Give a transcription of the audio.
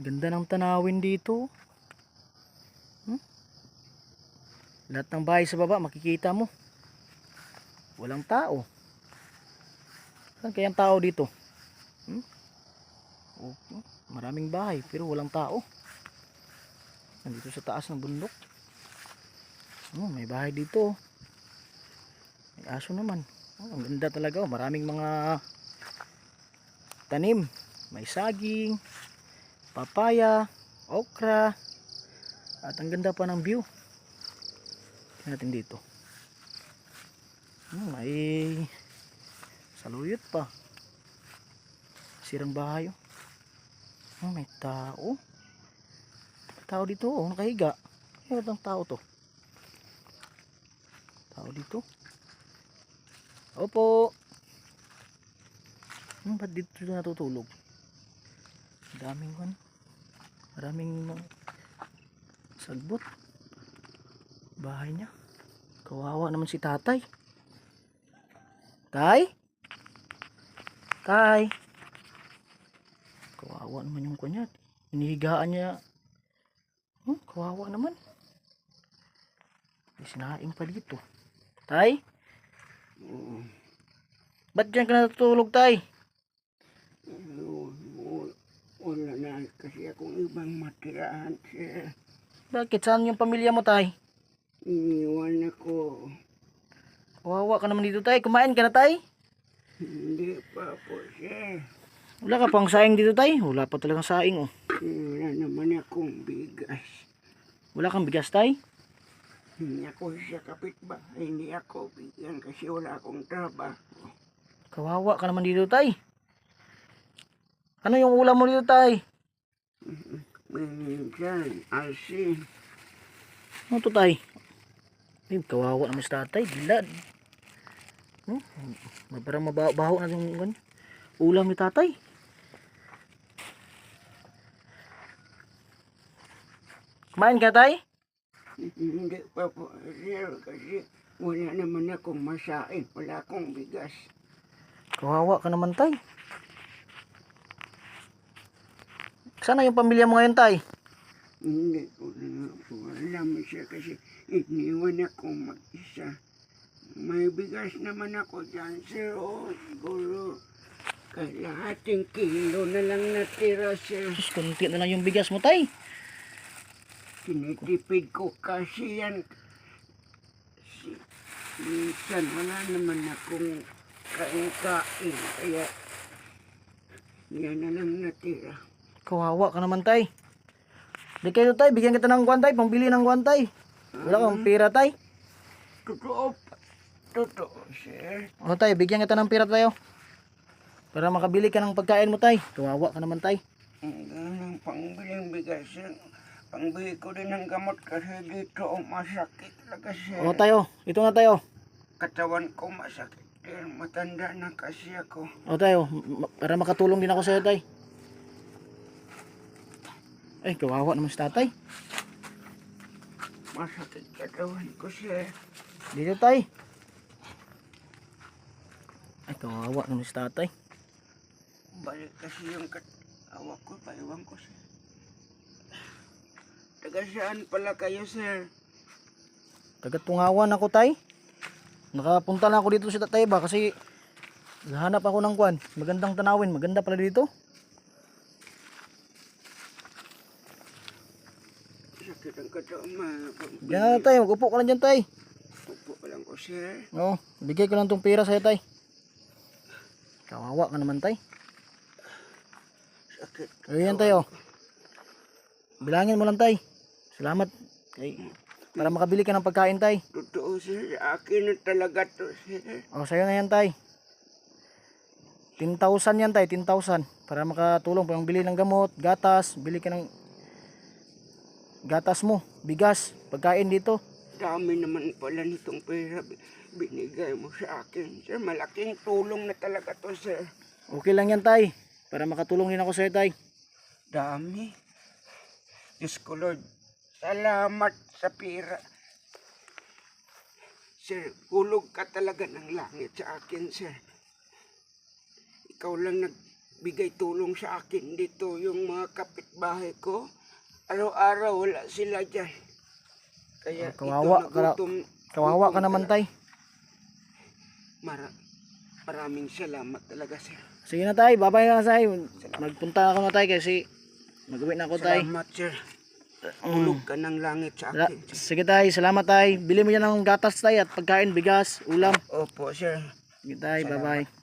Ganda ng tanawin dito. Lahat ng bahay sa baba makikita mo. Walang tao. Saan kayang tao dito? Oh, maraming bahay pero walang tao. Nandito sa taas ng bundok. May bahay dito. May aso naman. Ang ganda talaga. Maraming mga tanim. May saging, papaya, okra, at ang ganda pa ng view. Tingnan natin dito. May saluyot pa. Sirang bahay. May tao. May tao dito. Nakahiga. Ano ang tao to? Tao dito. Opo. Ba't dito natutulog? Maraming sagbot. Bahay niya. Kawawa naman si tatay. Tay? Tay? Kawawa naman yung kanya. Inihigaan niya. Kawawa naman. May sinaing pa dito. Tay? Ba't dyan ka natutulog, tay? Wala na kasi akong ibang matirahan, sir. Bakit? Saan yung pamilya mo, tay? Iniwan ako. Kawawa ka naman dito, tay. Kumain ka na, tay? Hindi pa po, sir. Wala ka pang saing dito, tay? Wala pa talagang saing, oh. Wala naman akong bigas. Wala kang bigas, tay? Hindi ako sa kapitbahay. Hindi ako bigyan kasi wala akong trabaho. Kawawa ka naman dito, tay. Ano yung ulam mo dito, tay? Minsan, asin. Ano to, tay? Ay, kawawa naman si tatay. Dilad. Parang mabaho na yung ulam ni tatay. Kumain ka, tay? Hindi pa po, sir, kasi wala naman akong masain. Wala akong bigas. Kawawa ka naman, tay. Sana yung pamilya mo ngayon, tay? Hindi ko na po alam siya kasi iniwan ako mag-isa. May bigas naman ako dyan, sir. Siguro kalahating kilo na lang natira, sir. Sus, konti na lang yung bigas mo, tay. Tinitipid ko kasi yan. Minsan wala naman akong kain-kain. Kaya yan na lang natira. Kawawa ka naman, tay. Di kayo, tay. Bigyan kita ng guwan, tay. Pambili ng guwan, tay. Wala kang pera, tay. Totoo, sir. O, tay. Bigyan kita ng pera, tayo. Para makabili ka ng pagkain mo, tay. Kawawa ka naman, tay. Ang pangbiling bigas, sir. Pangbili ko din ng gamot kasi dito masakit talaga, sir. O, tayo. Ito na, tayo. Katawan ko masakit. Sir, matanda na kasi ako. O, tayo. Para makatulong din ako sa'yo, tay. Ay, kawawa naman si tatay. Masakit katawan ko, sir. Dito, tay. Ay, kawawa naman si tatay. Balik kasi yung katawa ko, paiwan ko, sir. Taga saan pala kayo, sir? Taga-Tungawan ako, tay. Nakapunta na ako dito sa Tatayba kasi hanap ako ng kwan. Magandang tanawin. Maganda pala dito. Sakit ang katawan. Diyan na, tay. Mag-upo ka lang dyan, tay. Upo pa lang ko, sir. Oo. Bigay ko lang tong pera sa'yo, tay. Kawawa ka naman, tay. Sakit. Ayan, tayo. Bilangin mo lang, tay. Salamat. Ay, para makabili ka ng pagkain, tay. Totoo, sir. Akin na talaga to, sir. O, sa'yo na yan, tay. 10,000 yan, tay. 10,000. Para makatulong pang bili ng gamot, gatas. Bili ka ng gatas mo, bigas, pagkain dito. Dami naman pala nitong pera binigay mo sa akin, sir. Malaking tulong na talaga to, sir. Okay lang yan, tay. Para makatulong din ako sa'yo, tay. Dami. Diyos ko, Lord. Salamat sa pera. Sir, hulog ka talaga ng langit sa akin, sir. Ikaw lang nagbigay tulong sa akin dito, yung mga kapitbahay ko. Araw-araw wala sila dyan. Kaya Kawawa kawawa ka naman tay. Maraming salamat talaga sir. Sige na tay, babay na tay. Magpunta ako na tay kasi mag-uwi na ako tay. Salamat sir. Tulog ka ng langit sa akin. Sir. Sige tay, salamat tay. Bili mo yan ng gatas tay at pagkain, bigas, ulam. Opo sir. Sige tay, bye bye.